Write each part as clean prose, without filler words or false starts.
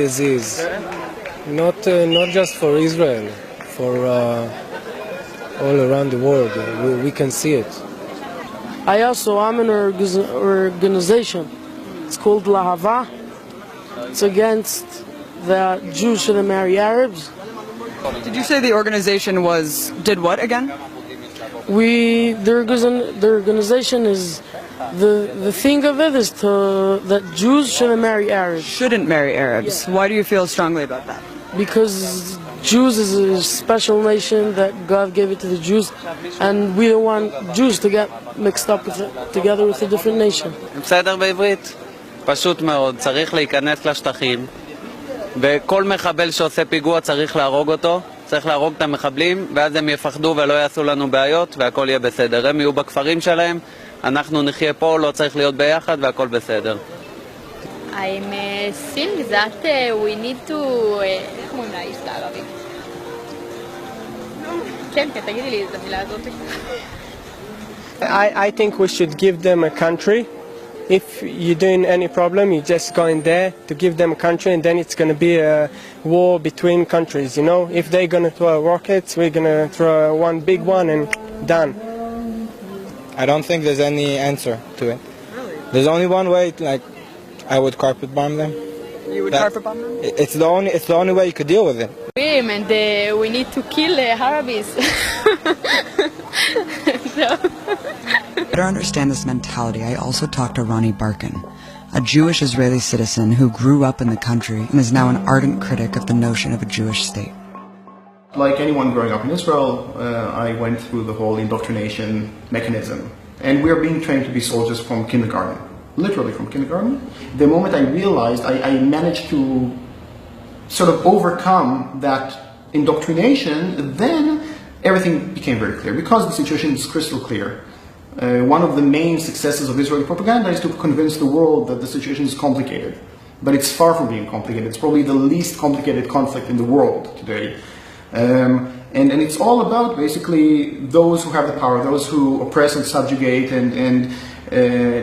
Disease, not just for Israel, for all around the world. We can see it. I'm in an organization. It's called Lahava. It's against the Jews shouldn't marry Arabs. Did you say the organization did what again? The organization is the thing of it is that Jews shouldn't marry Arabs. Shouldn't marry Arabs. Yeah. Why do you feel strongly about that? Because Jews is a special nation that God gave it to the Jews, and we don't want Jews to get mixed up together with a different nation. בסדר בעברית? פשוט מאוד, צריך להיכנס לשטחים, וכל מחבל שעושה פיגוע צריך להרוג אותו, צריך להרוג את המחבלים, ואז הם יפחדו ולא יעשו לנו בעיות, והכל יהיה בסדר. הם יהיו בכפרים שלהם, אנחנו נחיה פה, לא צריך להיות ביחד, והכל בסדר. I'm think that we need to... איך אומרים לאיש לערבית? כן, תגידי לי את המילה הזאת. I think we should give them a country. If you're doing any problem, you just go in there to give them a country, and then it's going to be a war between countries, you know? If they're going to throw rockets, we're going to throw one big one and done. I don't think there's any answer to it. There's only one way, like, I would carpet bomb them. You would carpet bomb them? It's the only way you could deal with it. And we need to kill Arabs. To understand this mentality, I also talked to Ronnie Barkin, a Jewish Israeli citizen who grew up in the country and is now an ardent critic of the notion of a Jewish state. Like anyone growing up in Israel, I went through the whole indoctrination mechanism. And we are being trained to be soldiers from kindergarten, literally from kindergarten. The moment I realized I managed to sort of overcome that indoctrination, then everything became very clear, because the situation is crystal clear. One of the main successes of Israeli propaganda is to convince the world that the situation is complicated. But it's far from being complicated. It's probably the least complicated conflict in the world today. And it's all about basically those who have the power, those who oppress and subjugate and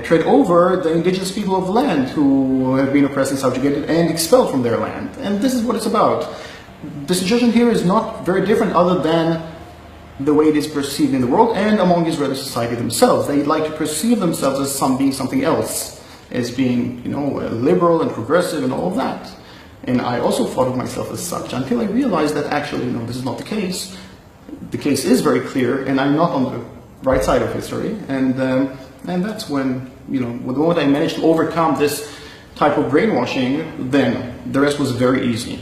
tread over the indigenous people of the land who have been oppressed and subjugated and expelled from their land. And this is what it's about. The situation here is not very different other than the way it is perceived in the world and among Israeli society themselves. They like to perceive themselves as being something else, as being, you know, liberal and progressive and all of that. And I also thought of myself as such until I realized that actually, no, this is not the case. The case is very clear, and I'm not on the right side of history. And that's when, you know, the moment I managed to overcome this type of brainwashing, then the rest was very easy.